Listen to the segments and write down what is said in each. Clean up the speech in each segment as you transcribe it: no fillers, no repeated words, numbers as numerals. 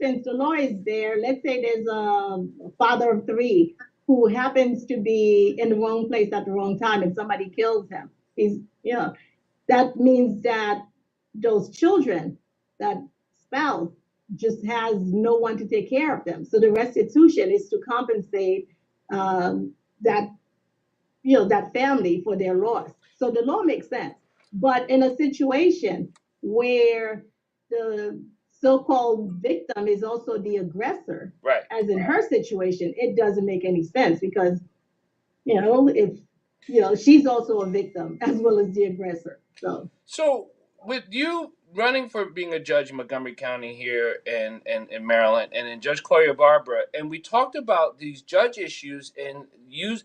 instance, the law is there. Let's say there's a father of three who happens to be in the wrong place at the wrong time, and somebody kills him. He's, you know, that means that those children, that spouse, just has no one to take care of them. So the restitution is to compensate that, that family for their loss. So the law makes sense. But in a situation where the so-called victim is also the aggressor, Right. as in her situation, it doesn't make any sense because, if she's also a victim as well as the aggressor. So with you running for being a judge in Montgomery County here in Maryland, and in Judge Claudia Barbara, and we talked about these judge issues and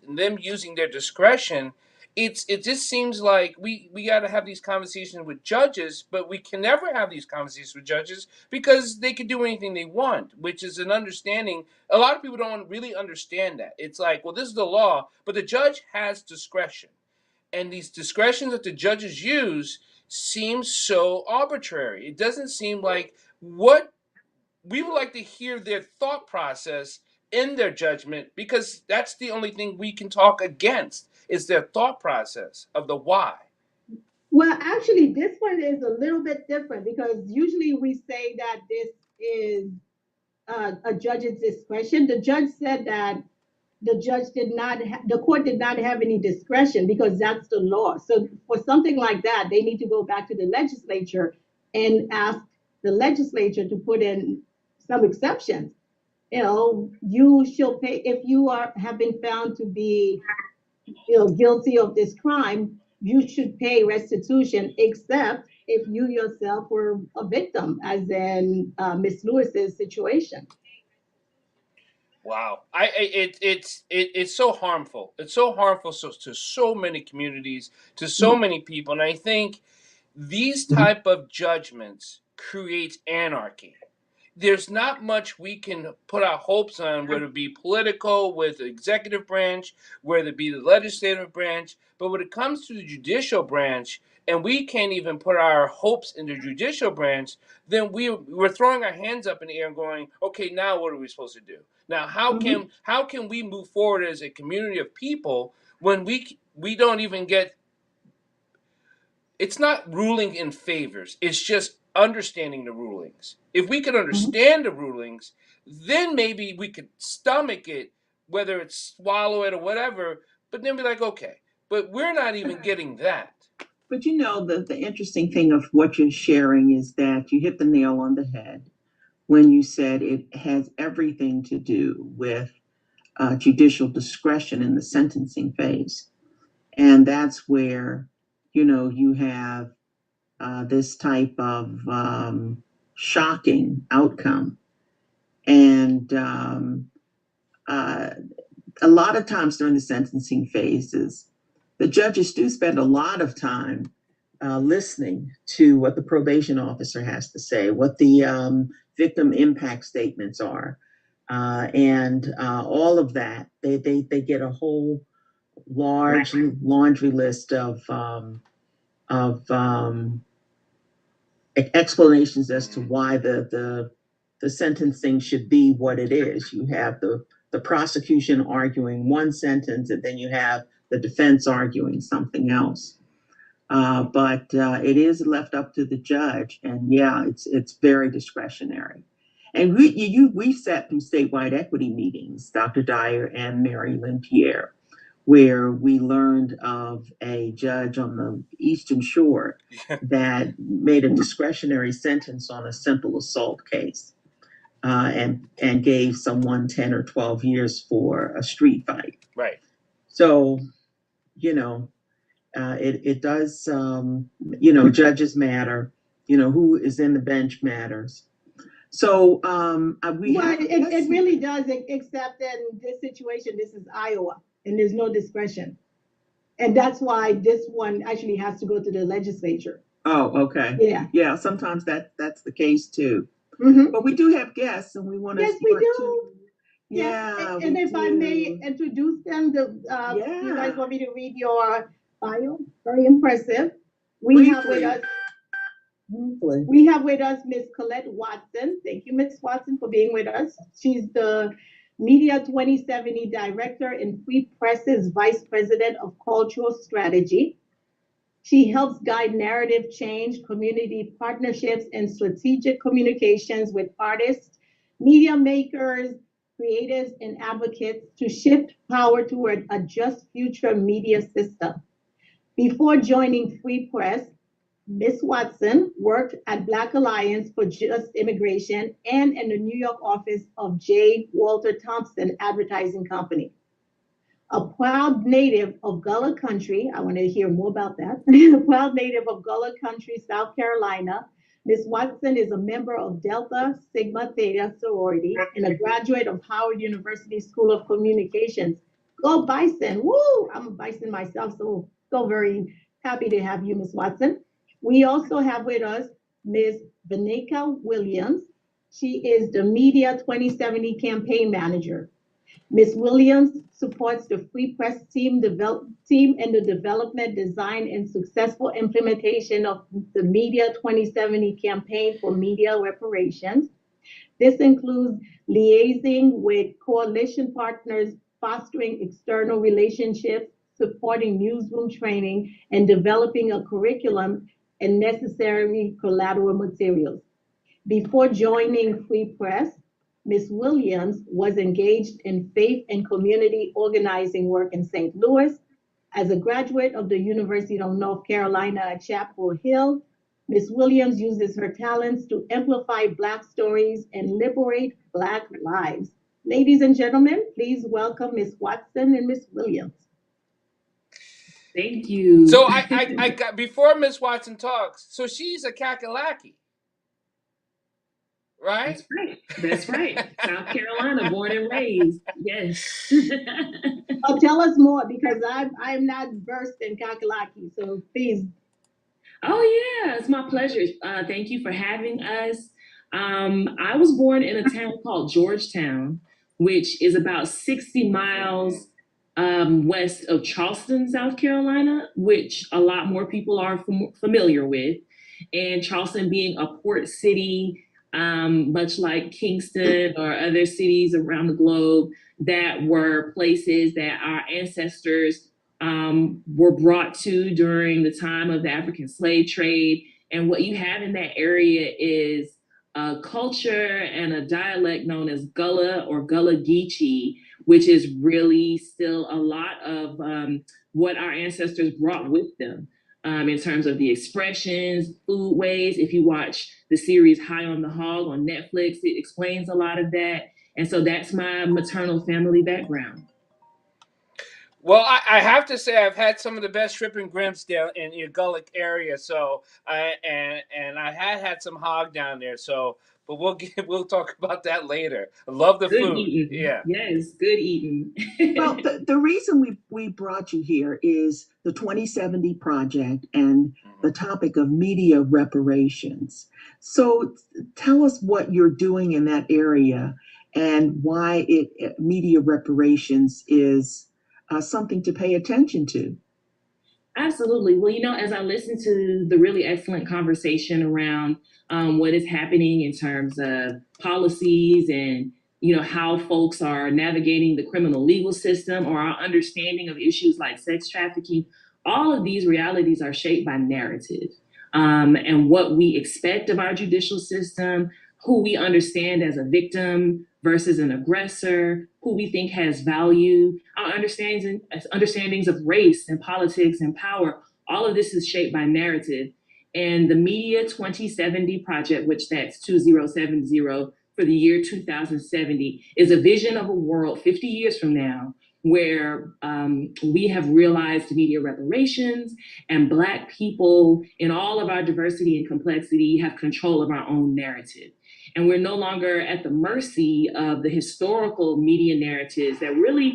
them using their discretion. It just seems like we got to have these conversations with judges, but we can never have these conversations with judges because they can do anything they want, which is an understanding. A lot of people don't really understand that. It's like, well, this is the law, but the judge has discretion, and these discretions that the judges use seem so arbitrary. It doesn't seem like what we would like to hear their thought process in their judgment, because that's the only thing we can talk against is their thought process of the why. Well, actually, this one is a little bit different because usually we say that this is a judge's discretion. The judge said that the court did not have any discretion because that's the law. So for something like that, they need to go back to the legislature and ask the legislature to put in some exceptions. You shall pay if you have been found to be guilty of this crime. You should pay restitution, except if you yourself were a victim, as in Miss Lewis's situation. Wow, it's so harmful. It's so harmful to so many communities, to so many people, and I think these type of judgments create anarchy. There's not much we can put our hopes on, whether it be political with the executive branch, whether it be the legislative branch. But when it comes to the judicial branch, and we can't even put our hopes in the judicial branch, then we're throwing our hands up in the air and going, okay, now what are we supposed to do? Now, how can we move forward as a community of people when we don't even get, it's not ruling in favors. It's just understanding the rulings. If we could understand the rulings, then maybe we could stomach it, whether it's swallow it or whatever, but then be like, okay. But we're not even getting that. But the interesting thing of what you're sharing is that you hit the nail on the head when you said it has everything to do with judicial discretion in the sentencing phase. And that's where, you have this type of shocking outcome. And a lot of times during the sentencing phases, the judges do spend a lot of time listening to what the probation officer has to say, what the victim impact statements are, and all of that. They get a whole large laundry list of explanations as to why the sentencing should be what it is. You have the prosecution arguing one sentence, and then you have the defense arguing something else. But it is left up to the judge, and yeah, it's very discretionary. And we sat through statewide equity meetings, Dr. Dyer and Mary Lynn Pierre, where we learned of a judge on the Eastern Shore that made a discretionary sentence on a simple assault case, and gave someone 10 or 12 years for a street fight. Right. So, it does, judges matter, who is in the bench matters. So it really does, except in this situation, this is Iowa, and there's no discretion. And that's why this one actually has to go to the legislature. Oh, okay. Yeah. Yeah, sometimes that's the case too. Mm-hmm. But we do have guests, and we want to. Yes, we do. To, yeah. And if I may introduce them, you guys want me to read your bio? Very impressive. We have with us We have with us Ms. Colette Watson. Thank you, Ms. Watson, for being with us. She's the Media 2070 Director and Free Press's Vice President of Cultural Strategy. She helps guide narrative change, community partnerships, and strategic communications with artists, media makers, creatives, and advocates to shift power toward a just future media system. Before joining Free Press, Ms. Watson worked at Black Alliance for Just Immigration and in the New York office of J. Walter Thompson Advertising Company. A proud native of Gullah Country, I want to hear more about that. A proud native of Gullah Country, South Carolina, Ms. Watson is a member of Delta Sigma Theta sorority and a graduate of Howard University School of Communications. Go Bison! Woo! I'm a Bison myself, so very happy to have you, Ms. Watson. We also have with us Ms. Vanika Williams. She is the Media 2070 campaign manager. Ms. Williams supports the Free Press team in the development, design, and successful implementation of the Media 2070 campaign for media reparations. This includes liaising with coalition partners, fostering external relationships, supporting newsroom training, and developing a curriculum and necessary collateral materials. Before joining Free Press, Ms. Williams was engaged in faith and community organizing work in St. Louis. As a graduate of the University of North Carolina at Chapel Hill, Ms. Williams uses her talents to amplify Black stories and liberate Black lives. Ladies and gentlemen, please welcome Ms. Watson and Ms. Williams. Thank you. So I got, before Miss Watson talks, so she's a Kakalaki. Right? That's right. That's right. South Carolina, born and raised. Yes. Tell us more because I'm not versed in Kakalaki, so please. Oh yeah, it's my pleasure. Thank you for having us. I was born in a town called Georgetown, which is about 60 miles west of Charleston, South Carolina, which a lot more people are familiar with. And Charleston being a port city, much like Kingston or other cities around the globe, that were places that our ancestors were brought to during the time of the African slave trade. And what you have in that area is a culture and a dialect known as Gullah or Gullah Geechee, which is really still a lot of what our ancestors brought with them. In terms of the expressions, food ways. If you watch the series High on the Hog on Netflix, it explains a lot of that. And so that's my maternal family background. Well, I have to say I've had some of the best shrimp and grits down in your Gullah area. So I had some hog down there. So, but we'll talk about that later. I love the good food. Eating. Yeah. Yes, good eating. Well, the reason we brought you here is the 2070 project and the topic of media reparations. So tell us what you're doing in that area and why media reparations is something to pay attention to. Absolutely. Well, as I listened to the really excellent conversation around what is happening in terms of policies and how folks are navigating the criminal legal system or our understanding of issues like sex trafficking, all of these realities are shaped by narrative and what we expect of our judicial system, who we understand as a victim versus an aggressor, who we think has value, our understandings of race and politics and power. All of this is shaped by narrative. And the Media 2070 project, which that's 2070 for the year 2070, is a vision of a world 50 years from now where we have realized media reparations and Black people in all of our diversity and complexity have control of our own narrative. And we're no longer at the mercy of the historical media narratives that really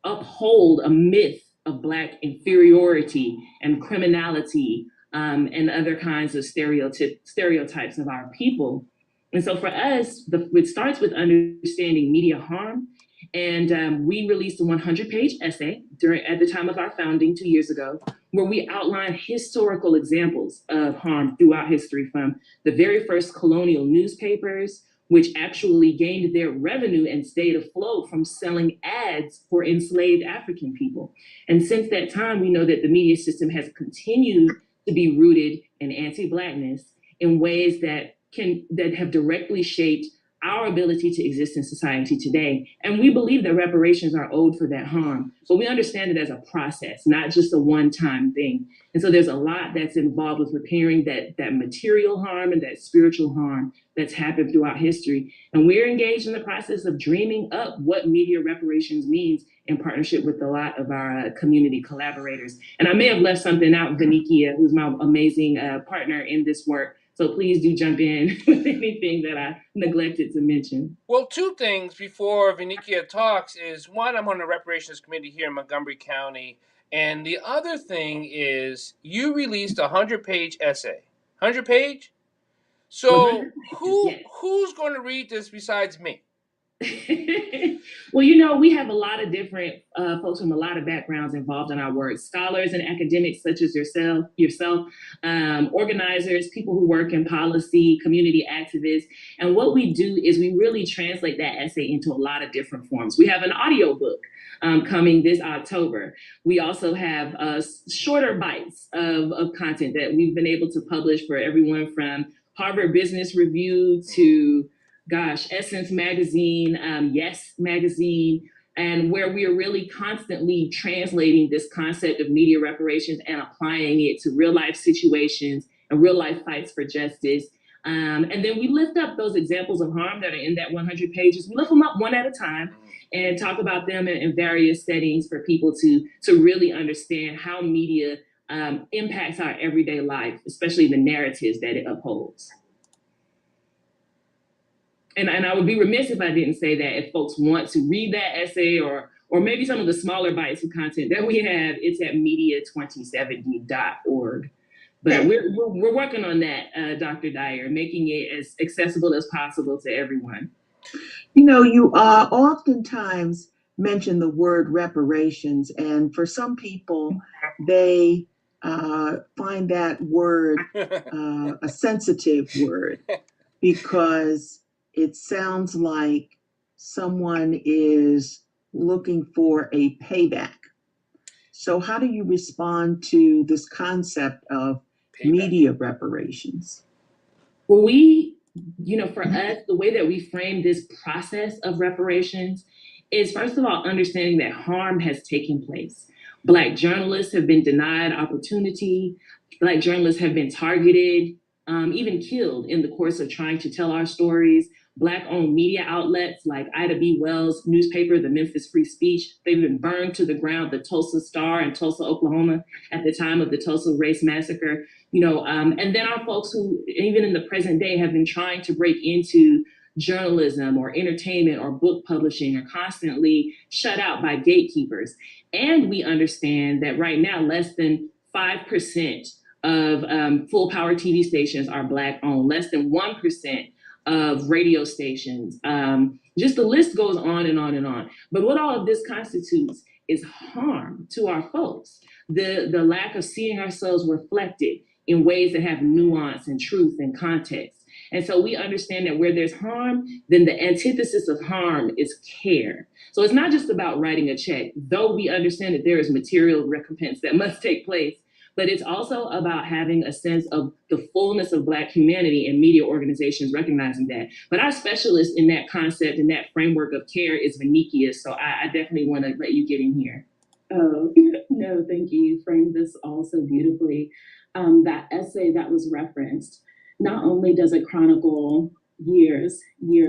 uphold a myth of Black inferiority and criminality and other kinds of stereotypes of our people. And so for us, it starts with understanding media harm And we released a 100-page essay at the time of our founding 2 years ago, where we outlined historical examples of harm throughout history, from the very first colonial newspapers, which actually gained their revenue and stayed afloat from selling ads for enslaved African people. And since that time, we know that the media system has continued to be rooted in anti-Blackness in ways that have directly shaped our ability to exist in society today. And we believe that reparations are owed for that harm, but we understand it as a process, not just a one-time thing. And so there's a lot that's involved with repairing that material harm and that spiritual harm that's happened throughout history. And we're engaged in the process of dreaming up what media reparations means in partnership with a lot of our community collaborators. And I may have left something out, Vanikia, who's my amazing partner in this work. So please do jump in with anything that I neglected to mention. Well, two things before Vanikia talks is, one, I'm on the reparations committee here in Montgomery County. And the other thing is, you released a 100-page essay. 100-page? So who's going to read this besides me? Well, we have a lot of different folks from a lot of backgrounds involved in our work. Scholars and academics such as yourself, organizers, people who work in policy, community activists. And what we do is we really translate that essay into a lot of different forms. We have an audiobook coming this October. We also have shorter bites of content that we've been able to publish for everyone from Harvard Business Review to Essence Magazine, Yes Magazine, and where we are really constantly translating this concept of media reparations and applying it to real life situations and real life fights for justice. And then we lift up those examples of harm that are in that 100 pages. We lift them up one at a time and talk about them in various settings for people to really understand how media impacts our everyday life, especially the narratives that it upholds. And I would be remiss if I didn't say that if folks want to read that essay or maybe some of the smaller bites of content that we have, it's at media2070.org. But we're working on that, Dr. Dyer, making it as accessible as possible to everyone. You oftentimes mention the word reparations, and for some people, they find that word a sensitive word because it sounds like someone is looking for a payback. So how do you respond to this concept of media reparations? Well, for us, the way that we frame this process of reparations is, first of all, understanding that harm has taken place. Black journalists have been denied opportunity. Black journalists have been targeted, even killed in the course of trying to tell our stories. Black-owned media outlets like Ida B. Wells' newspaper, the Memphis Free Speech, they've been burned to the ground. The Tulsa Star in Tulsa, Oklahoma, at the time of the Tulsa Race Massacre. And then our folks who, even in the present day, have been trying to break into journalism or entertainment or book publishing are constantly shut out by gatekeepers. And we understand that right now, less than 5% of full power TV stations are Black-owned, less than 1% of radio stations. Just the list goes on and on and on. But what all of this constitutes is harm to our folks. The lack of seeing ourselves reflected in ways that have nuance and truth and context. And so we understand that where there's harm, then the antithesis of harm is care. So it's not just about writing a check, though we understand that there is material recompense that must take place. But it's also about having a sense of the fullness of Black humanity and media organizations recognizing that. But our specialist in that concept and that framework of care is Vanikia. So I definitely want to let you get in here. Oh, no, thank you. You framed this all so beautifully. That essay that was referenced, not only does it chronicle years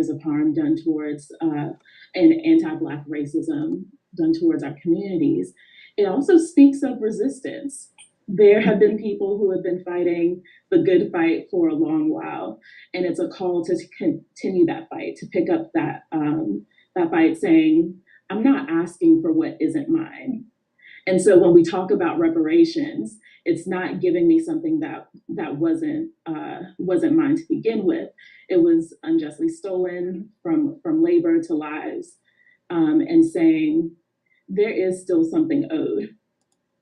of harm done towards and anti-Black racism done towards our communities, it also speaks of resistance. There have been people who have been fighting the good fight for a long while, and it's a call to continue that fight, to pick up that fight, saying, I'm not asking for what isn't mine. And so when we talk about reparations, it's not giving me something that wasn't mine to begin with. It was unjustly stolen from labor to lives. and saying there is still something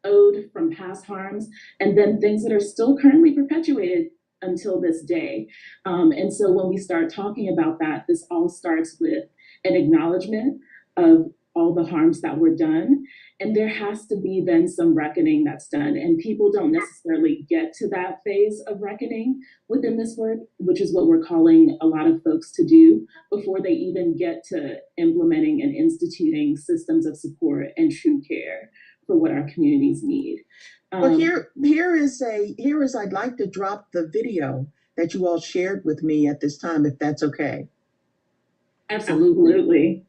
owed from past harms, and then things that are still currently perpetuated until this day. And so when we start talking about that, this all starts with an acknowledgement of all the harms that were done. And there has to be then some reckoning that's done. And people don't necessarily get to that phase of reckoning within this work, which is what we're calling a lot of folks to do before they even get to implementing and instituting systems of support and true care for what our communities need. Well, here is I'd like to drop the video that you all shared with me at this time, if that's okay. Absolutely.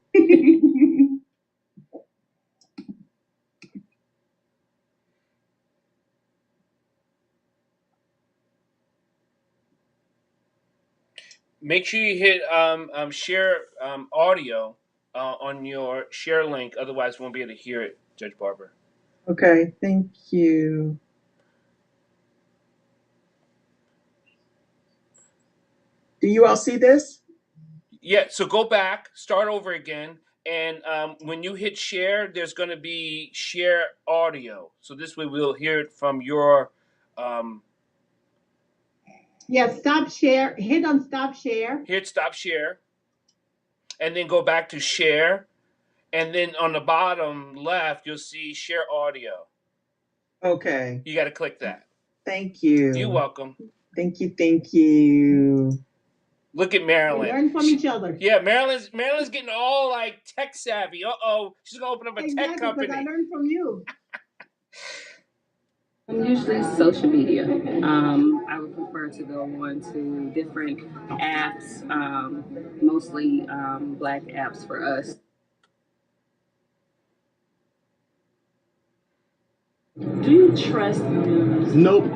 Make sure you hit share audio on your share link. Otherwise, we won't be able to hear it, Judge Barber. Okay, thank you. Do you all see this? Yeah, so go back, start over again, and when you hit share, there's going to be share audio. So this way we'll hear it from your... Yeah, stop share, hit on stop share. Hit stop share, and then go back to share, and then on the bottom left, you'll see share audio. Okay. You got to click that. Thank you. You're welcome. Thank you. Look at Marilyn. We learn from each other. Yeah, Marilyn's getting all like tech savvy. She's gonna open up a tech company. Because I learned from you. Usually social media. I would prefer to go on to different apps, mostly Black apps for us. Do you trust news? Nope.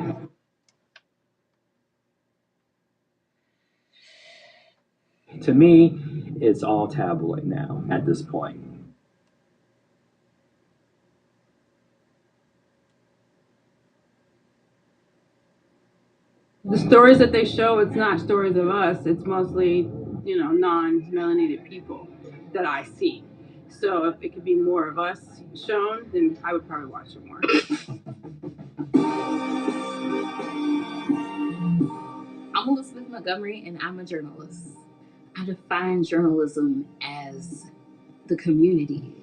To me, it's all tabloid now at this point. The stories that they show, it's not stories of us. It's mostly, non-melanated people that I see. So if it could be more of us shown, then I would probably watch it more. I'm Elizabeth Montgomery, and I'm a journalist. I define journalism as the community.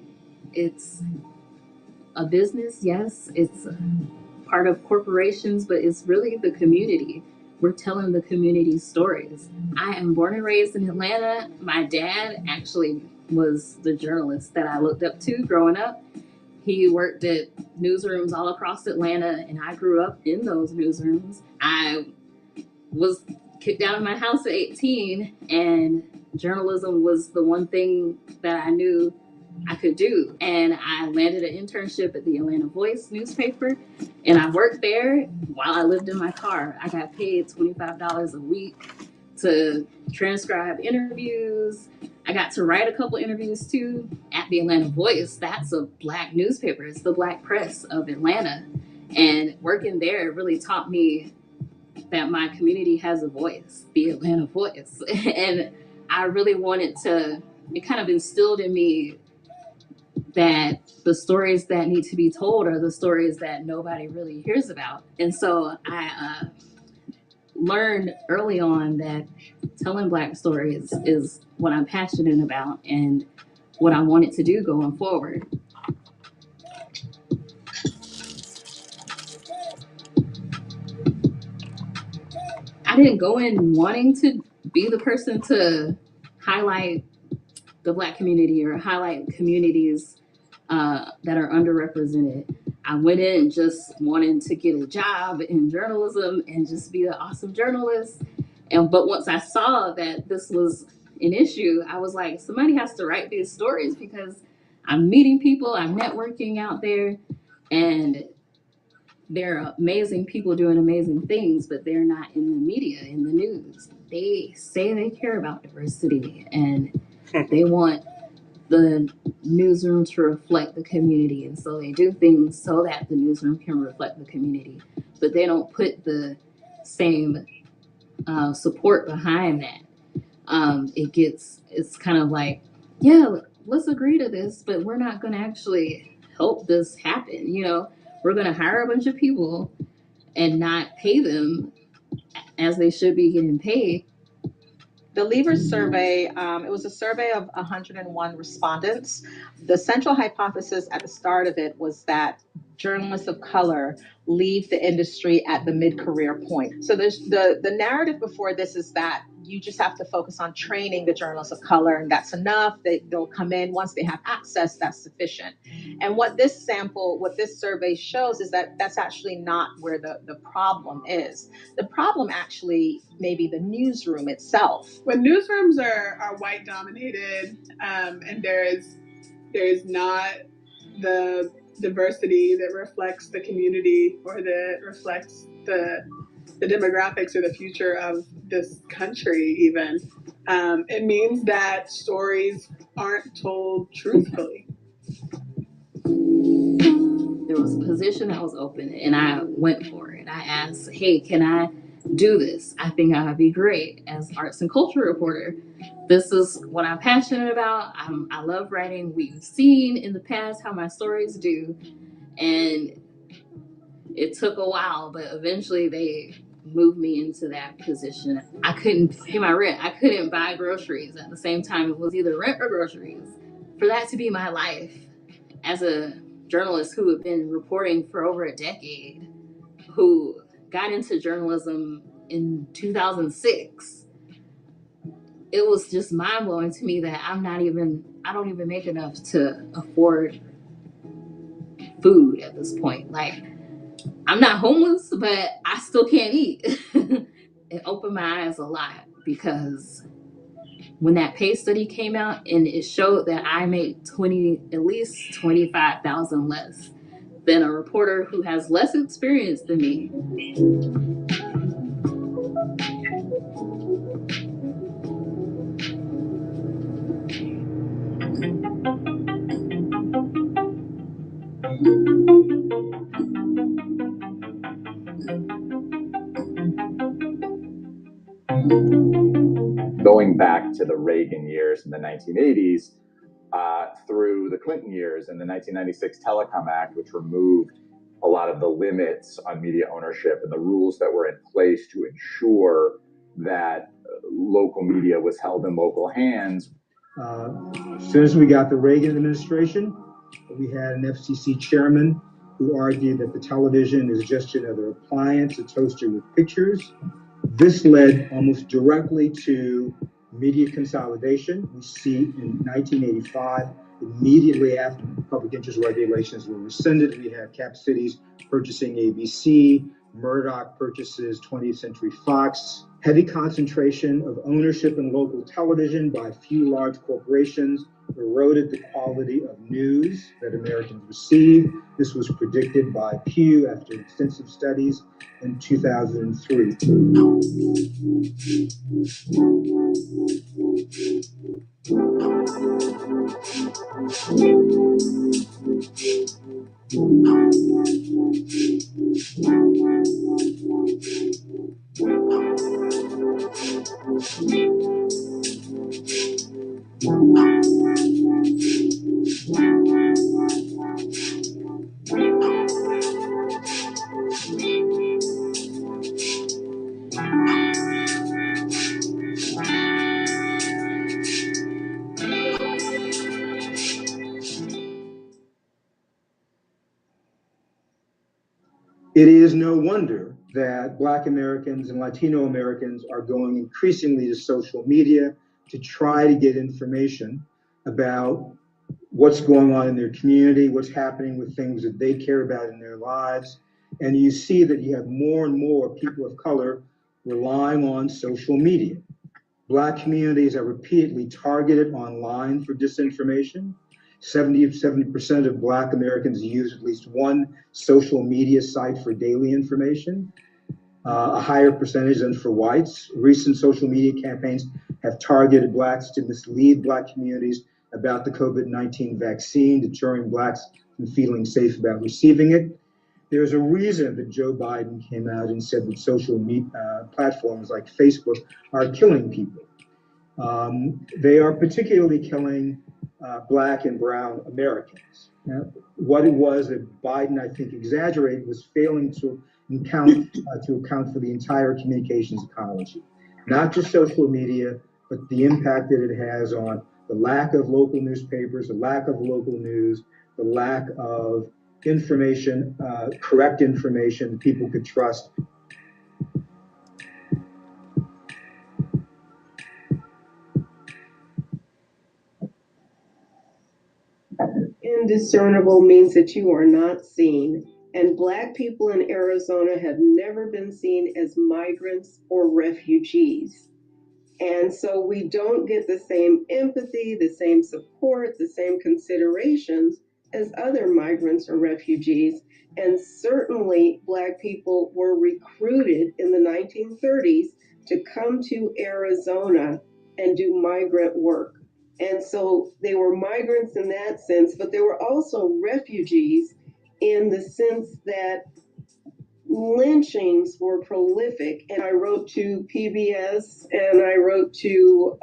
It's a business, yes. It's part of corporations, but it's really the community. We're telling the community stories. I am born and raised in Atlanta. My dad actually was the journalist that I looked up to growing up. He worked at newsrooms all across Atlanta, and I grew up in those newsrooms. I was kicked out of my house at 18, and journalism was the one thing that I knew I could do. And I landed an internship at the Atlanta Voice newspaper, and I worked there while I lived in my car. I got paid $25 a week to transcribe interviews. I got to write a couple interviews too at the Atlanta Voice. That's a Black newspaper. It's the Black press of Atlanta. And working there really taught me that my community has a voice, the Atlanta Voice. And I really wanted to, it kind of instilled in me that the stories that need to be told are the stories that nobody really hears about. And so I learned early on that telling Black stories is what I'm passionate about and what I wanted to do going forward. I didn't go in wanting to be the person to highlight the Black community or highlight communities that are underrepresented. I went in just wanting to get a job in journalism and just be an awesome journalist. But once I saw that this was an issue, I was like, somebody has to write these stories because I'm meeting people, I'm networking out there, and there are amazing people doing amazing things, but they're not in the media, in the news. They say they care about diversity and they want the newsroom to reflect the community. And so they do things so that the newsroom can reflect the community, but they don't put the same support behind that. It's kind of like, yeah, let's agree to this, but we're not going to actually help this happen. We're going to hire a bunch of people and not pay them as they should be getting paid. The Leavers survey, it was a survey of 101 respondents. The central hypothesis at the start of it was that journalists of color leave the industry at the mid-career point. So there's the narrative before this is that you just have to focus on training the journalists of color, and that's enough. They'll come in once they have access, that's sufficient. And what this survey shows is that that's actually not where the problem is. The problem actually may be the newsroom itself. When newsrooms are white dominated, and there is not the diversity that reflects the community or that reflects the demographics or the future of this country even, it means that stories aren't told truthfully. There was a position that was open and I went for it. I asked, hey, can I do this? I think I would be great as arts and culture reporter. This is what I'm passionate about. I love writing. We've seen in the past how my stories do. And it took a while, but eventually they moved me into that position. I couldn't pay my rent. I couldn't buy groceries. At the same time, it was either rent or groceries. For that to be my life as a journalist who had been reporting for over a decade, who got into journalism in 2006, it was just mind-blowing to me that I don't even make enough to afford food at this point. Like, I'm not homeless, but I still can't eat. It opened my eyes a lot because when that pay study came out and it showed that I make at least $25,000 less than a reporter who has less experience than me. Going back to the Reagan years in the 1980s, through the Clinton years and the 1996 Telecom Act, which removed a lot of the limits on media ownership and the rules that were in place to ensure that local media was held in local hands. As soon as we got the Reagan administration, we had an FCC chairman who argued that the television is just another appliance, a toaster with pictures. This led almost directly to media consolidation. We see in 1985, immediately after public interest regulations were rescinded, we had Cap Cities purchasing ABC, Murdoch purchases 20th Century Fox, heavy concentration of ownership in local television by a few large corporations eroded the quality of news that Americans received. This was predicted by Pew after extensive studies in 2003. It is no wonder that Black Americans and Latino Americans are going increasingly to social media to try to get information about what's going on in their community, what's happening with things that they care about in their lives. And you see that you have more and more people of color relying on social media. Black communities are repeatedly targeted online for disinformation. 70% of Black Americans use at least one social media site for daily information, a higher percentage than for whites. Recent social media campaigns have targeted Blacks to mislead Black communities about the COVID-19 vaccine, deterring Blacks from feeling safe about receiving it. There's a reason that Joe Biden came out and said that social media platforms like Facebook are killing people. They are particularly killing Black and brown Americans. Now, what it was that Biden, I think, exaggerated was failing to account for the entire communications ecology, not just social media, but the impact that it has on the lack of local newspapers, the lack of local news, the lack of information, correct information that people could trust. Indiscernible means that you are not seen, and Black people in Arizona have never been seen as migrants or refugees. And so we don't get the same empathy, the same support, the same considerations as other migrants or refugees. And certainly, Black people were recruited in the 1930s to come to Arizona and do migrant work. And so they were migrants in that sense, but they were also refugees in the sense that lynchings were prolific. And I wrote to PBS and I wrote to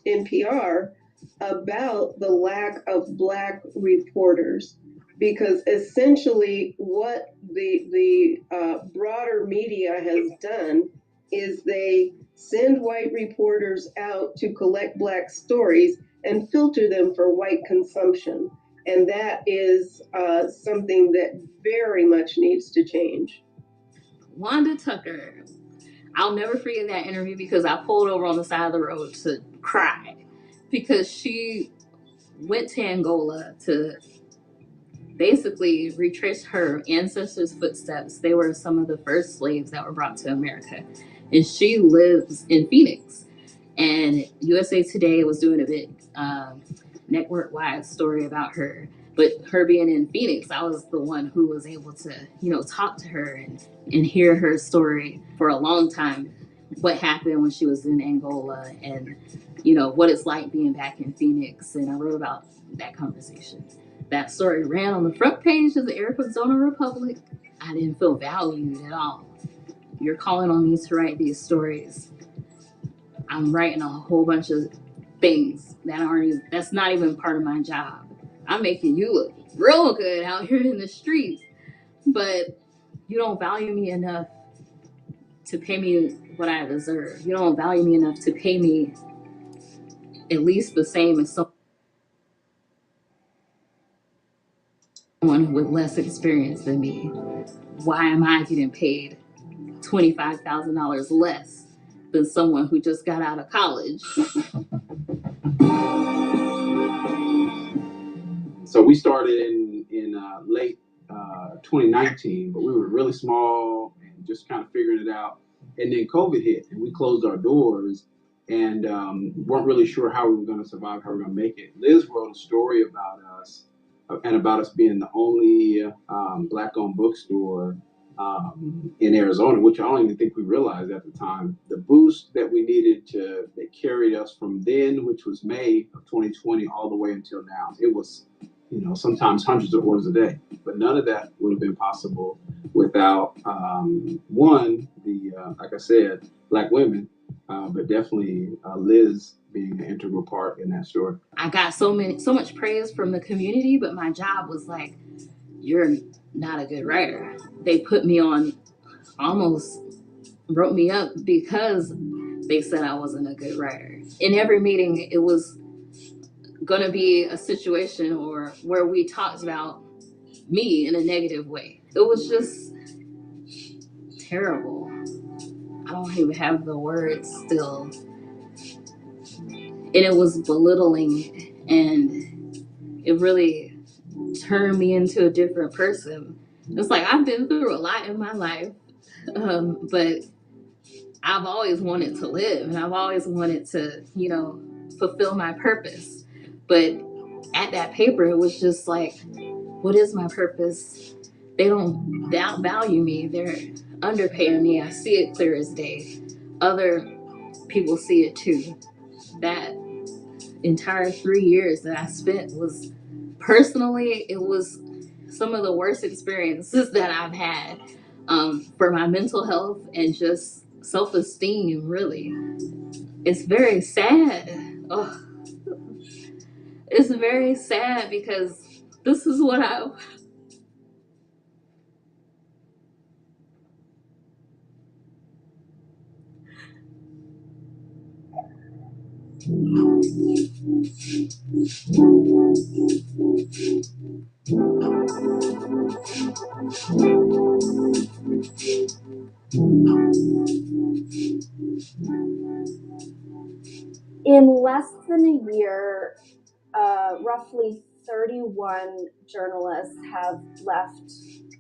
NPR about the lack of Black reporters, because essentially what the broader media has done is they send white reporters out to collect Black stories and filter them for white consumption. And that is something that very much needs to change. Wanda Tucker. I'll never forget that interview because I pulled over on the side of the road to cry because she went to Angola to basically retrace her ancestors' footsteps. They were some of the first slaves that were brought to America. And she lives in Phoenix. And USA Today was doing a big network-wide story about her. But her being in Phoenix, I was the one who was able to, talk to her and hear her story for a long time. What happened when she was in Angola and, what it's like being back in Phoenix. And I wrote about that conversation. That story ran on the front page of the Arizona Republic. I didn't feel valued at all. You're calling on me to write these stories. I'm writing a whole bunch of things that's not even part of my job. I'm making you look real good out here in the streets, but you don't value me enough to pay me what I deserve. You don't value me enough to pay me at least the same as someone with less experience than me. Why am I getting paid $25,000 less than someone who just got out of college? So we started in late 2019, but we were really small and just kind of figuring it out. And then COVID hit, and we closed our doors and weren't really sure how we were going to survive, how we were going to make it. Liz wrote a story about us and about us being the only Black-owned bookstore in Arizona, which I don't even think we realized at the time. The boost that we needed that carried us from then, which was May of 2020, all the way until now. It was, sometimes hundreds of orders a day. But none of that would have been possible without, one, like I said, Black women, but definitely Liz being an integral part in that story. I got so much praise from the community, but my job was like, you're not a good writer. They put me on, almost wrote me up because they said I wasn't a good writer. In every meeting, it was gonna be a situation where we talked about me in a negative way. It was just terrible. I don't even have the words still. And it was belittling, and it really turned me into a different person. It's like I've been through a lot in my life, but I've always wanted to live, and I've always wanted to, fulfill my purpose. But at that paper, it was just like, what is my purpose? They don't value me. They're underpaying me. I see it clear as day. Other people see it too. That entire 3 years that I spent was, personally, it was some of the worst experiences that I've had for my mental health and just self-esteem, really. It's very sad. Oh, it's very sad because this is what I In less than a year, roughly 31 journalists have left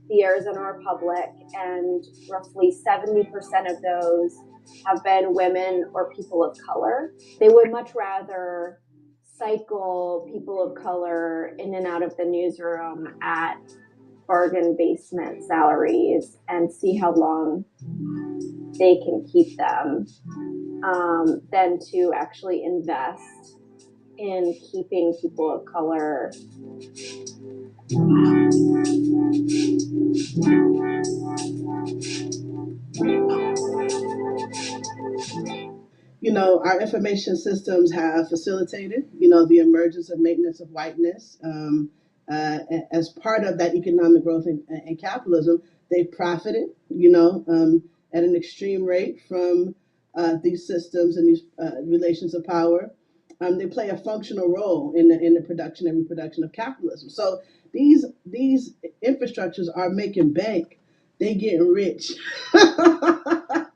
the Arizona Republic, and roughly 70% of those have been women or people of color. They would much rather cycle people of color in and out of the newsroom at bargain basement salaries and see how long they can keep them than to actually invest in keeping people of color. You know, our information systems have facilitated, the emergence of maintenance of whiteness. As part of that economic growth and capitalism, they've profited, at an extreme rate from these systems and these relations of power. They play a functional role in the production and reproduction of capitalism. So these infrastructures are making bank. They getting rich. Some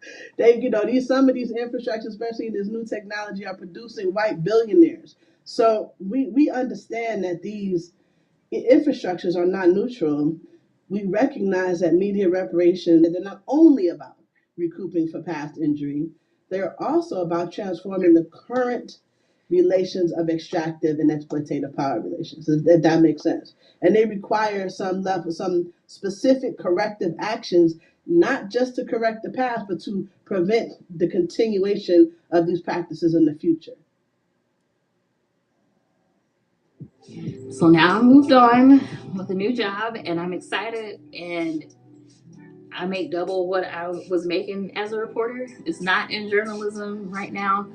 of these infrastructures, especially this new technology, are producing white billionaires. So we understand that these infrastructures are not neutral. We recognize that media reparation, they're not only about recouping for past injury, they're also about transforming the current relations of extractive and exploitative power relations, if that makes sense. And they require some specific corrective actions, not just to correct the past, but to prevent the continuation of these practices in the future. So now I moved on with a new job and I'm excited, and I make double what I was making as a reporter. It's not in journalism right now,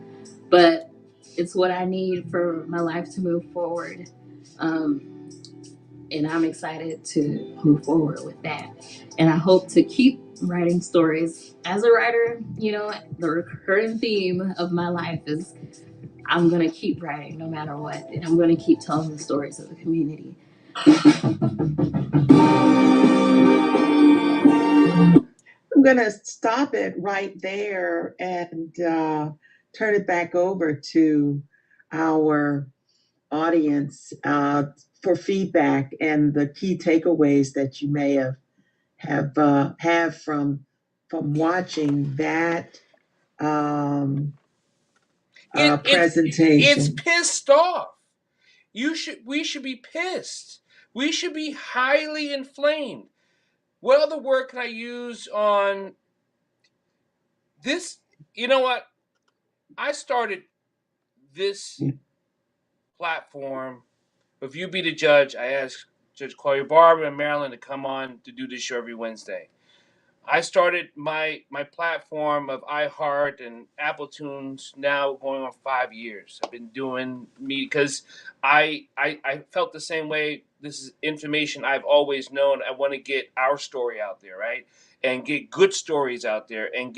but it's what I need for my life to move forward. And I'm excited to move forward with that. And I hope to keep writing stories. As a writer, the recurring theme of my life is I'm going to keep writing no matter what. And I'm going to keep telling the stories of the community. I'm going to stop it right there and turn it back over to our audience for feedback and the key takeaways that you may have from watching that presentation. It's pissed off. We should be pissed. We should be highly inflamed. What other word can I use on this? You know what? I started this platform. If you be the judge, I asked Judge Claudia Barber and Marilyn to come on to do this show every Wednesday. I started my platform of iHeart and Apple Tunes now going on 5 years. I've been doing me because I felt the same way. This is information I've always known. I want to get our story out there, right? And get good stories out there and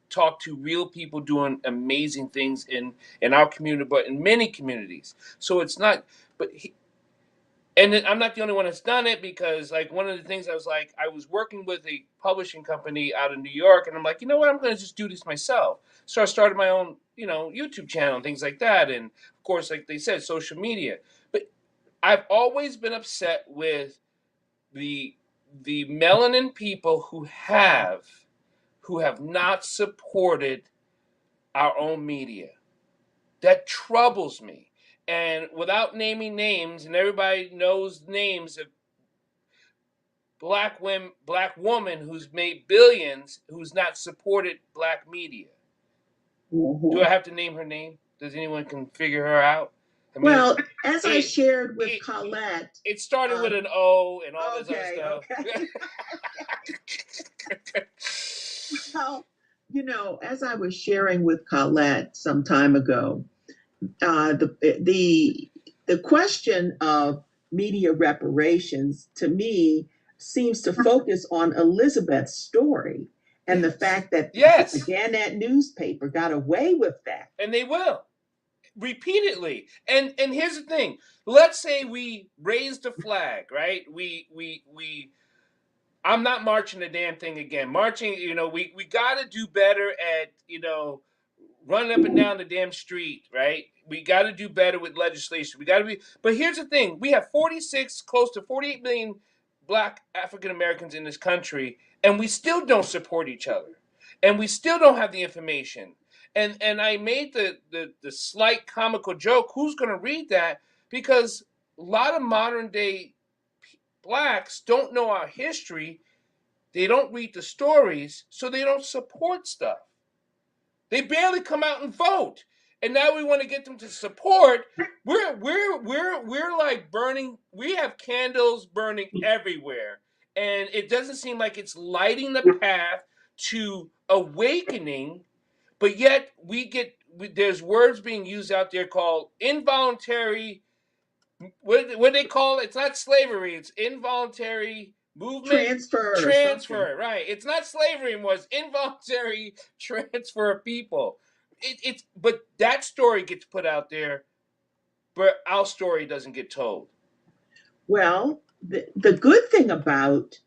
talk to real people doing amazing things in our community, but in many communities. So it's not, and I'm not the only one that's done it, because like one of the things I was working with a publishing company out of New York, and I'm like, you know what, I'm going to just do this myself. So I started my own, YouTube channel and things like that. And of course, like they said, social media. But I've always been upset with the melanin people who have not supported our own media. That troubles me. And without naming names, and everybody knows names of black woman who's made billions, who's not supported black media. Mm-hmm. Do I have to name her name? Does anyone can figure her out? I mean, well, as I shared with Colette, it started with an O and all this other stuff. Well, as I was sharing with Colette some time ago, The question of media reparations, to me, seems to focus on Elizabeth's story and the fact that Yes. again that newspaper got away with that. And they will. Repeatedly. And here's the thing. Let's say we raise the flag, right? I'm not marching the damn thing again. Marching, we got to do better at, running up and down the damn street, right? We got to do better with legislation. But here's the thing. We have 46, close to 48 million Black African Americans in this country, and we still don't support each other. And we still don't have the information. And I made the slight comical joke, who's going to read that? Because a lot of modern day Blacks don't know our history. They don't read the stories, so they don't support stuff. They barely come out and vote. And now we want to get them to support. We're like burning, we have candles burning everywhere. And it doesn't seem like it's lighting the path to awakening, but yet there's words being used out there called involuntary, what they call it? It's not slavery, it's involuntary movement. Transfer, right. It's not slavery anymore, it's involuntary transfer of people. But that story gets put out there, but our story doesn't get told. Well, the good thing about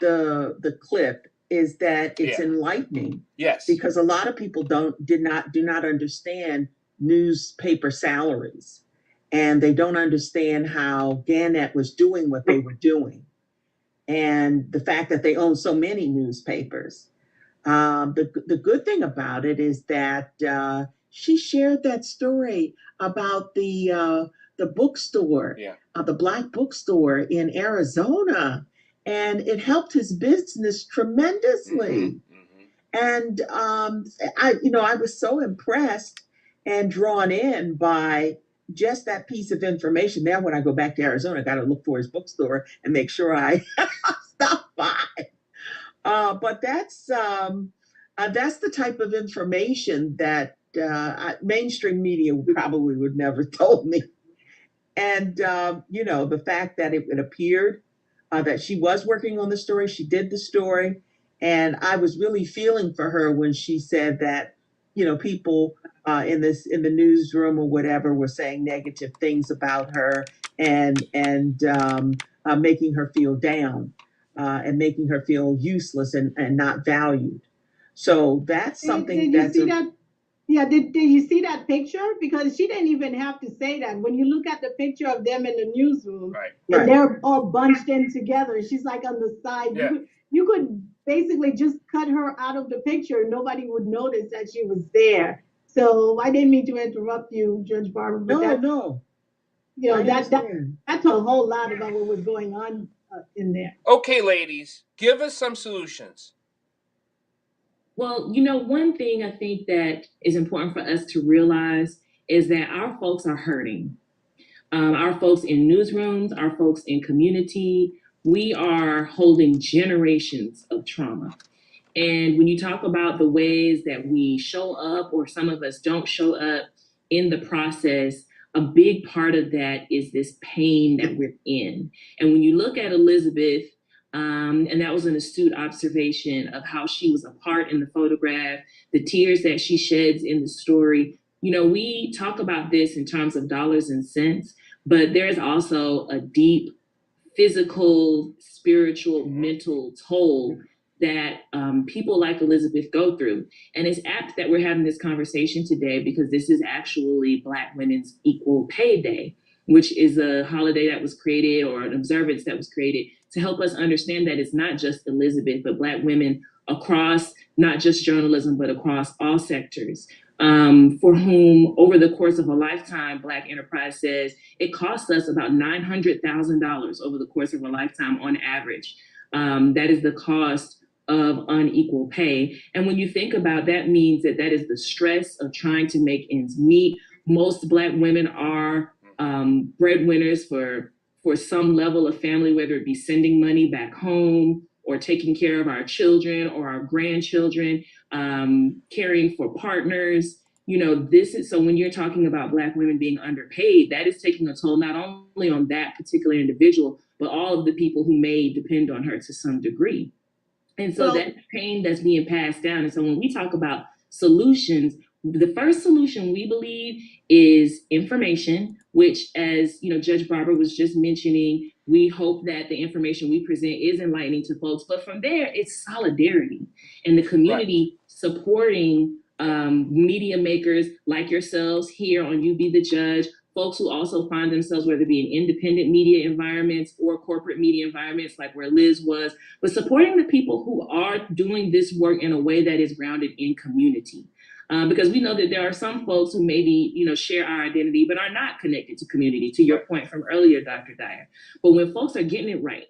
the clip is that it's enlightening. Yes. Because a lot of people do not understand newspaper salaries. And they don't understand how Gannett was doing what they were doing. And the fact that they own so many newspapers. The good thing about it is that she shared that story about the bookstore, the Black bookstore in Arizona, and it helped his business tremendously. And I was so impressed and drawn in by just that piece of information. Now, when I go back to Arizona, I got to look for his bookstore and make sure I stop by. But that's the type of information that mainstream media probably would never told me. And the fact that it appeared that she was working on the story, she did the story, and I was really feeling for her when she said that people in the newsroom or whatever were saying negative things about her and making her feel down and making her feel useless and not valued. So that's something did you see that picture? Because she didn't even have to say that. When you look at the picture of them in the newsroom, and they're all bunched in together, she's like on the side. Yeah. You could basically just cut her out of the picture. Nobody would notice that she was there. So I didn't mean to interrupt you, Judge Barber. But no. That's a whole lot about what was going on in there. Okay, ladies, give us some solutions. Well, one thing I think that is important for us to realize is that our folks are hurting. Our folks in newsrooms, our folks in community, we are holding generations of trauma. And when you talk about the ways that we show up, or some of us don't show up in the process, a big part of that is this pain that we're in. And when you look at Elizabeth, and that was an astute observation of how she was a part in the photograph, the tears that she sheds in the story. We talk about this in terms of dollars and cents, but there's also a deep physical, spiritual, mental toll that people like Elizabeth go through. And it's apt that we're having this conversation today because this is actually Black Women's Equal Pay Day, which is a holiday that was created, or an observance that was created to help us understand that it's not just Elizabeth, but Black women across not just journalism, but across all sectors, for whom over the course of a lifetime, Black Enterprise says it costs us about $900,000 over the course of a lifetime on average. That is the cost of unequal pay. And when you think about that, means that is the stress of trying to make ends meet. Most Black women are breadwinners for some level of family, whether it be sending money back home or taking care of our children or our grandchildren, caring for partners. this is, so when you're talking about Black women being underpaid, that is taking a toll not only on that particular individual, but all of the people who may depend on her to some degree. And so that pain that's being passed down. And so when we talk about solutions, the first solution we believe is information, which, as Judge Barber was just mentioning, we hope that the information we present is enlightening to folks. But from there, it's solidarity and the community supporting media makers like yourselves here on You Be the Judge, folks who also find themselves, whether it be in independent media environments or corporate media environments like where Liz was, but supporting the people who are doing this work in a way that is grounded in community. Because we know that there are some folks who maybe, share our identity, but are not connected to community, to your point from earlier, Dr. Dyer. But when folks are getting it right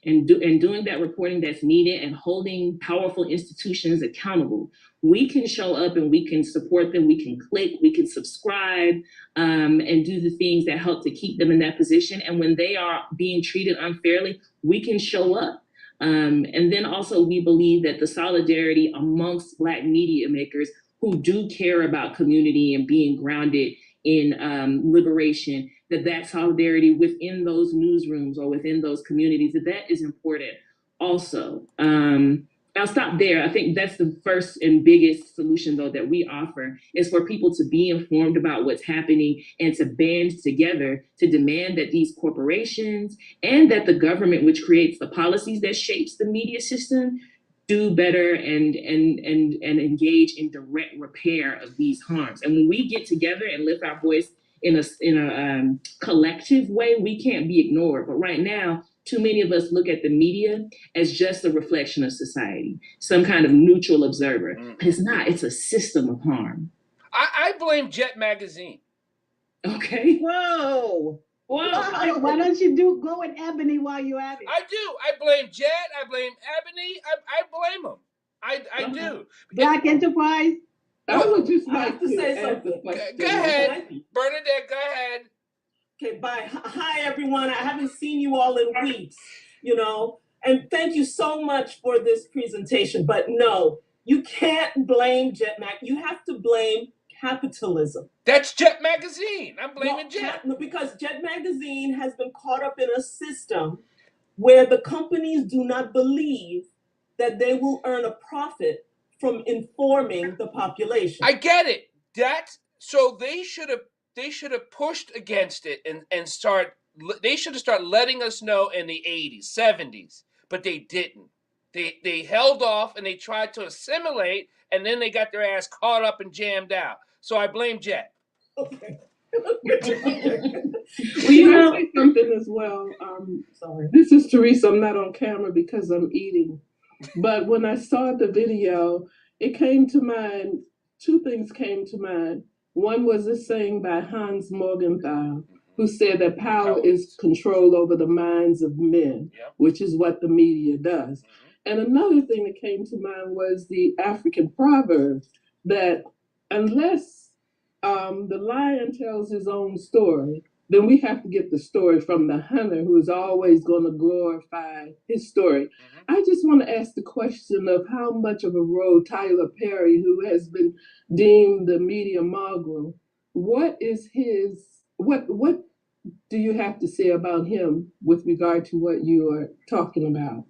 and doing that reporting that's needed and holding powerful institutions accountable, we can show up and we can support them. We can click, we can subscribe, and do the things that help to keep them in that position. And when they are being treated unfairly, we can show up. And then also we believe that the solidarity amongst Black media makers who do care about community and being grounded in liberation, that solidarity within those newsrooms or within those communities, that is important also. I'll stop there. I think that's the first and biggest solution, though, that we offer is for people to be informed about what's happening and to band together to demand that these corporations and that the government, which creates the policies that shapes the media system, do better and engage in direct repair of these harms. And when we get together and lift our voice in a collective way, we can't be ignored. But right now, too many of us look at the media as just a reflection of society, some kind of neutral observer. It's not, it's a system of harm. I blame Jet Magazine. Okay. Whoa. Why don't you go with Ebony while you're at it? I do. I blame Jet. I blame Ebony. I blame them. I do. Black Enterprise. I would just like to say something. Go ahead, Bernadette. Go ahead. Okay, bye. Hi, everyone. I haven't seen you all in weeks, and thank you so much for this presentation. But no, you can't blame JetMag. You have to blame capitalism. That's Jet Magazine. I'm blaming Jet. Because Jet Magazine has been caught up in a system where the companies do not believe that they will earn a profit from informing the population. I get it. So they should have pushed against it and they should have started letting us know in the 80s, 70s, but they didn't. They held off and they tried to assimilate, and then they got their ass caught up and jammed out. So I blame Jet. Okay. Well, say something as well. Sorry. This is Teresa. I'm not on camera because I'm eating. But when I saw the video, it came to mind, two things came to mind. One was a saying by Hans Morgenthau, who said that power is control over the minds of men, which is what the media does. And another thing that came to mind was the African proverb that unless the lion tells his own story, then we have to get the story from the hunter, who is always going to glorify his story. I just want to ask the question of how much of a role Tyler Perry, who has been deemed the media mogul, what do you have to say about him with regard to what you are talking about?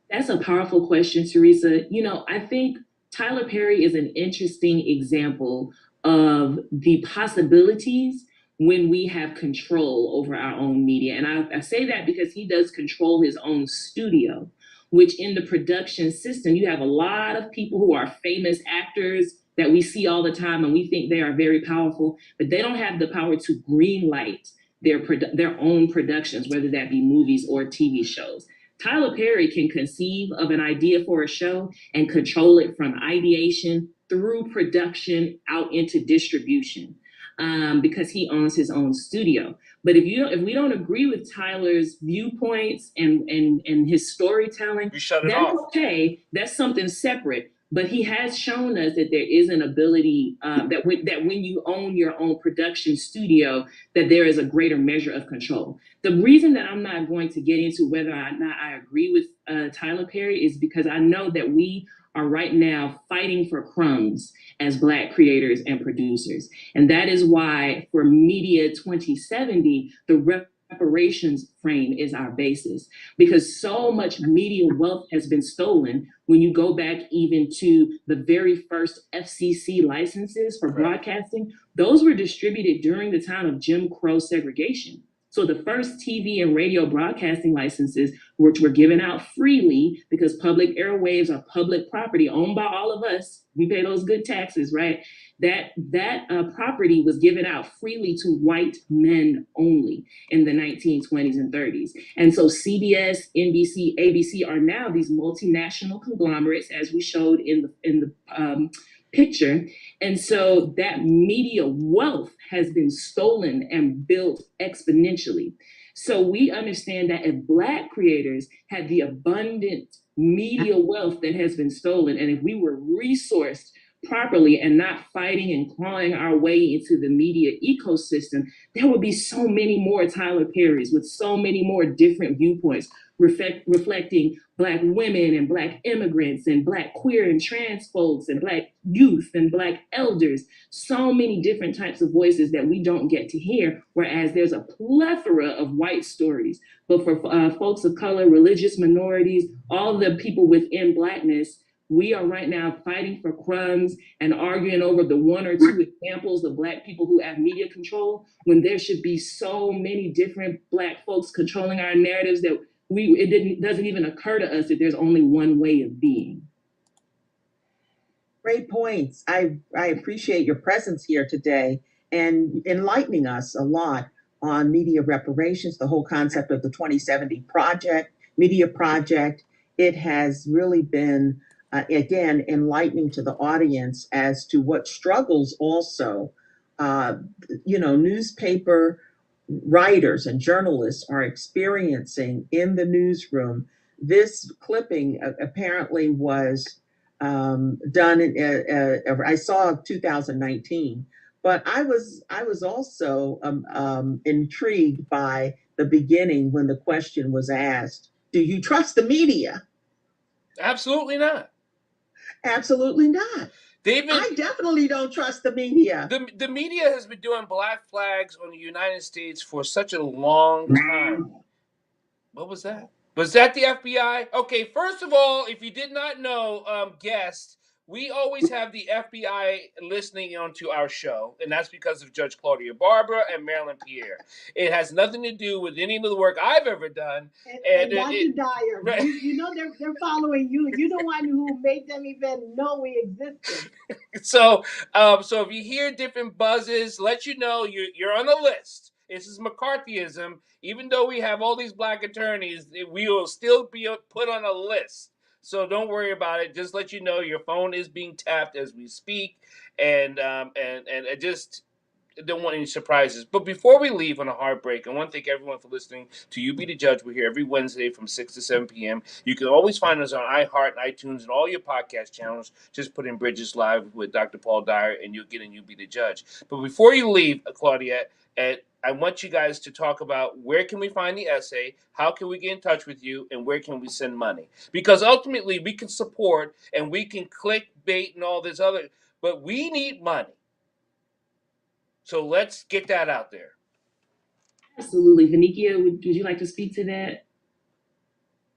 That's a powerful question, Teresa. I think Tyler Perry is an interesting example of the possibilities when we have control over our own media. And I say that because he does control his own studio, which in the production system, you have a lot of people who are famous actors that we see all the time and we think they are very powerful, but they don't have the power to greenlight their own productions, whether that be movies or TV shows. Tyler Perry can conceive of an idea for a show and control it from ideation through production out into distribution, because he owns his own studio. But if we don't agree with Tyler's viewpoints and his storytelling, that's okay. That's something separate. But he has shown us that there is an ability that when you own your own production studio, that there is a greater measure of control. The reason that I'm not going to get into whether or not I agree with Tyler Perry is because I know that we are right now fighting for crumbs as Black creators and producers. And that is why for Media 2070, the reparations frame is our basis, because so much media wealth has been stolen. When you go back even to the very first FCC licenses for broadcasting, those were distributed during the time of Jim Crow segregation. So the first TV and radio broadcasting licenses, which were given out freely because public airwaves are public property owned by all of us, we pay those good taxes, right? That property was given out freely to white men only in the 1920s and 30s. And so CBS, NBC, ABC are now these multinational conglomerates, as we showed in the picture. And so that media wealth has been stolen and built exponentially. So we understand that if Black creators had the abundant media wealth that has been stolen, and if we were resourced properly and not fighting and clawing our way into the media ecosystem, there would be so many more Tyler Perrys with so many more different viewpoints reflecting Black women and Black immigrants and Black queer and trans folks and Black youth and Black elders, so many different types of voices that we don't get to hear, whereas there's a plethora of white stories. But for folks of color, religious minorities, all the people within Blackness, we are right now fighting for crumbs and arguing over the one or two examples of Black people who have media control, when there should be so many different Black folks controlling our narratives that it doesn't even occur to us that there's only one way of being. Great points. I appreciate your presence here today and enlightening us a lot on media reparations, the whole concept of the 2070 media project. It has really been, again, enlightening to the audience as to what struggles also, newspaper writers and journalists are experiencing in the newsroom. This clipping apparently was done I saw 2019, but I was also intrigued by the beginning when the question was asked, do you trust the media? Absolutely not. Absolutely not. David, I definitely don't trust the media. The media has been doing black flags on the United States for such a long time. What was that? Was that the FBI? Okay, first of all, if you did not know, guest, we always have the FBI listening onto our show, and that's because of Judge Claudia Barbara and Marilyn Pierre. It has nothing to do with any of the work I've ever done. And Dr. Dyer, right. you know they're following you. You're the one who made them even know we existed. So if you hear different buzzes, let you know you're on the list. This is McCarthyism. Even though we have all these Black attorneys, we will still be put on a list. So don't worry about it. Just let you know your phone is being tapped as we speak, and I just don't want any surprises. But before we leave on a heartbreak, I want to thank everyone for listening to You Be the Judge. We're here every Wednesday from 6 to 7 p.m. You can always find us on iHeart, iTunes, and all your podcast channels. Just put in Bridges Live with Dr. Paul Dyer, and you'll get in You Be the Judge. But before you leave, Claudia, I want you guys to talk about where can we find the essay, how can we get in touch with you, and where can we send money? Because ultimately, we can support, and we can clickbait and all this other, but we need money. So let's get that out there. Absolutely. Vanikia, would you like to speak to that?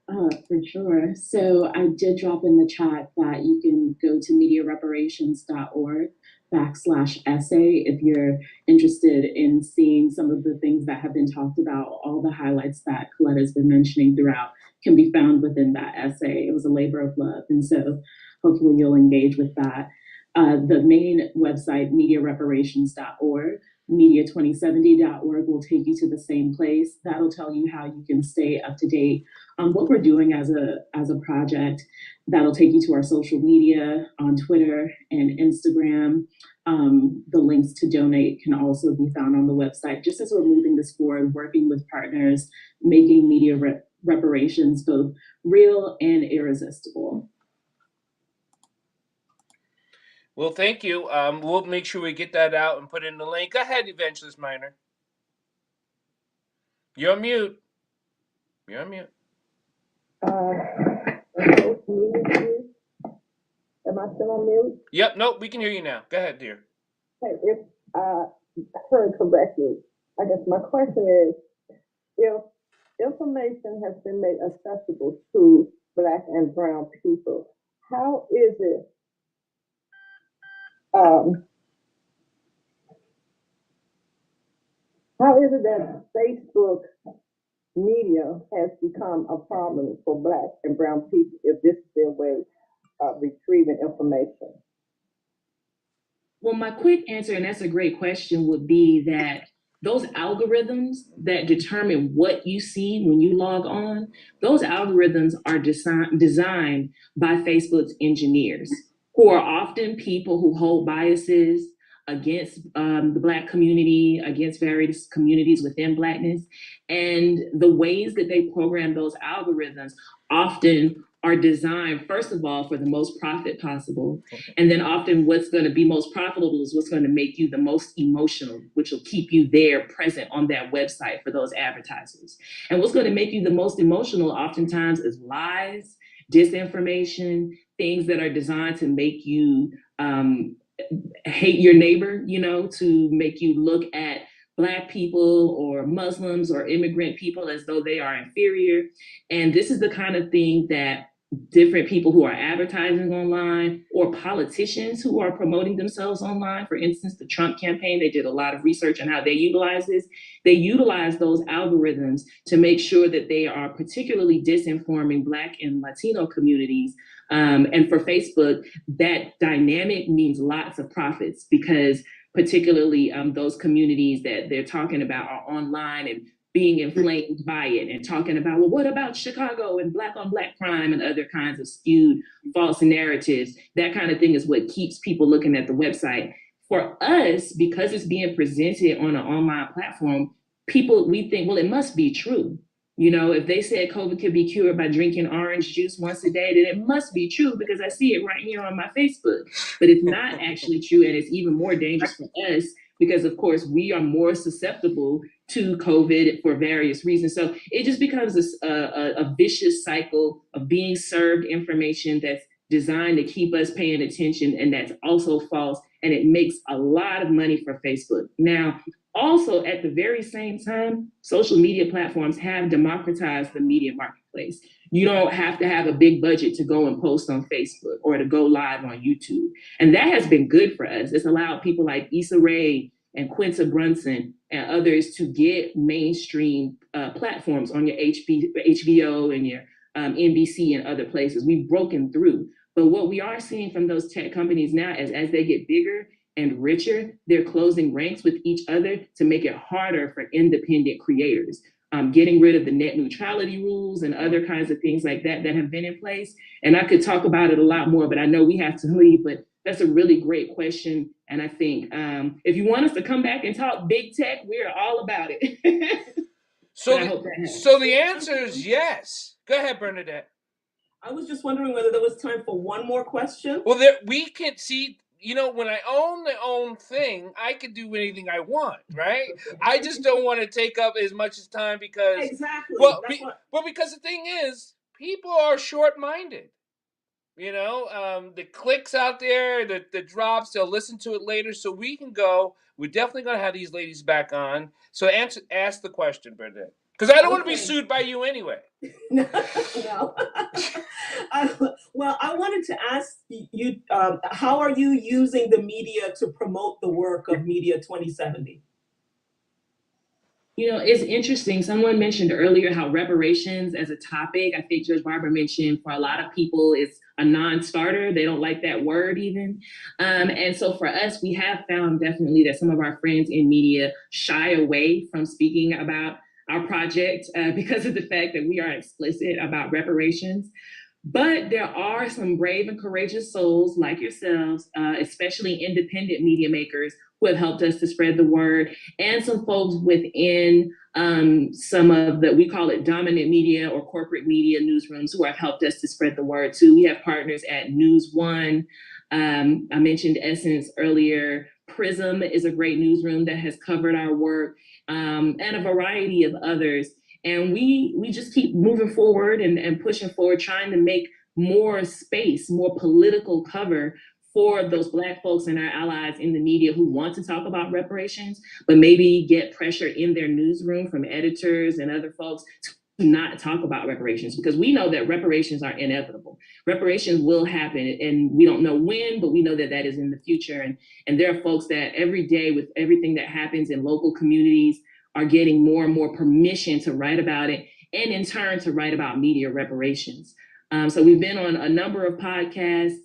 For sure. So I did drop in the chat that you can go to mediareparations.org/essay if you're interested in seeing some of the things that have been talked about. All the highlights that Coletta's been mentioning throughout can be found within that essay. It was a labor of love. And so hopefully you'll engage with that. The main website, mediareparations.org, media2070.org will take you to the same place. That'll tell you how you can stay up to date on what we're doing as a project. That'll take you to our social media on Twitter and Instagram. The links to donate can also be found on the website. Just as we're moving this forward, working with partners, making media reparations both real and irresistible. Well, thank you. We'll make sure we get that out and put in the link. Go ahead, Evangelist Minor. You're on mute. You're on mute. Am I still on mute? Yep, nope, we can hear you now. Go ahead, dear. Hey, if I heard correctly, I guess my question is, if information has been made accessible to Black and Brown people, how is it um, that Facebook media has become a problem for Black and Brown people if this is their way of retrieving information? Well, my quick answer, and that's a great question, would be that those algorithms that determine what you see when you log on, those algorithms are designed by Facebook's engineers, who are often people who hold biases against the Black community, against various communities within Blackness. And the ways that they program those algorithms often are designed, first of all, for the most profit possible. And then often what's going to be most profitable is what's going to make you the most emotional, which will keep you there present on that website for those advertisers. And what's going to make you the most emotional oftentimes is lies, disinformation, things that are designed to make you hate your neighbor, to make you look at Black people or Muslims or immigrant people as though they are inferior. And this is the kind of thing that different people who are advertising online or politicians who are promoting themselves online, for instance, the Trump campaign, they did a lot of research on how they utilize this. They utilize those algorithms to make sure that they are particularly disinforming Black and Latino communities. And for Facebook, that dynamic means lots of profits because particularly those communities that they're talking about are online and being inflamed by it and talking about, well, what about Chicago and Black on Black crime and other kinds of skewed false narratives? That kind of thing is what keeps people looking at the website. For us, because it's being presented on an online platform, we think, well, it must be true. If they said COVID could be cured by drinking orange juice once a day, then it must be true because I see it right here on my Facebook. But it's not actually true, and it's even more dangerous for us because, of course, we are more susceptible to COVID for various reasons. So it just becomes a vicious cycle of being served information that's designed to keep us paying attention, and that's also false, and it makes a lot of money for Facebook. Now, also, at the very same time, social media platforms have democratized the media marketplace. You don't have to have a big budget to go and post on Facebook or to go live on YouTube. And that has been good for us. It's allowed people like Issa Rae and Quinta Brunson and others to get mainstream platforms on your HBO and your NBC and other places. We've broken through. But what we are seeing from those tech companies now is as they get bigger and richer, they're closing ranks with each other to make it harder for independent creators. Getting rid of the net neutrality rules and other kinds of things like that have been in place. And I could talk about it a lot more, but I know we have to leave, but that's a really great question. And I think if you want us to come back and talk big tech, we're all about it. So the answer is yes. Go ahead, Bernadette. I was just wondering whether there was time for one more question. Well, we can see, when I own the own thing, I can do anything I want, right? I just don't want to take up as much time because exactly. Because the thing is, people are short-minded. The clicks out there, the drops, they'll listen to it later. So we can go. We're definitely going to have these ladies back on. So ask the question, Bernadette. Because I don't want to be sued by you anyway. No. Well, I wanted to ask you, how are you using the media to promote the work of Media 2070? It's interesting. Someone mentioned earlier how reparations as a topic, I think Judge Barber mentioned, for a lot of people, it's a non-starter. They don't like that word even. And so for us, we have found definitely that some of our friends in media shy away from speaking about our project because of the fact that we are explicit about reparations. But there are some brave and courageous souls like yourselves, especially independent media makers, who have helped us to spread the word, and some folks within some of we call it dominant media or corporate media newsrooms, who have helped us to spread the word too. We have partners at News One. I mentioned Essence earlier. Prism is a great newsroom that has covered our work, and a variety of others. And we just keep moving forward and pushing forward, trying to make more space, more political cover for those Black folks and our allies in the media who want to talk about reparations, but maybe get pressure in their newsroom from editors and other folks to not talk about reparations, because we know that reparations are inevitable. Reparations will happen, and we don't know when, but we know that that is in the future. And there are folks that every day, with everything that happens in local communities, are getting more and more permission to write about it, and in turn to write about media reparations. So we've been on a number of podcasts,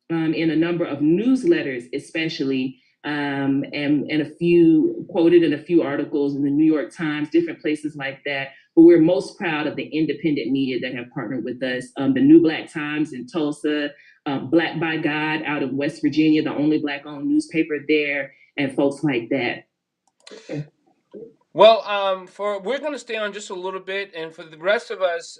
in a number of newsletters, especially, and a few quoted in a few articles in the New York Times, different places like that. But we're most proud of the independent media that have partnered with us. The New Black Times in Tulsa, Black by God out of West Virginia, the only Black-owned newspaper there, and folks like that. Well, we're going to stay on just a little bit, and for the rest of us,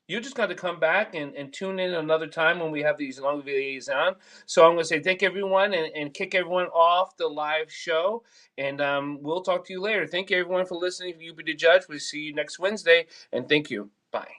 you just got to come back and tune in another time when we have these long videos on. So I'm going to say thank everyone and kick everyone off the live show, and we'll talk to you later. Thank you everyone for listening. You be the judge. We'll see you next Wednesday, and thank you.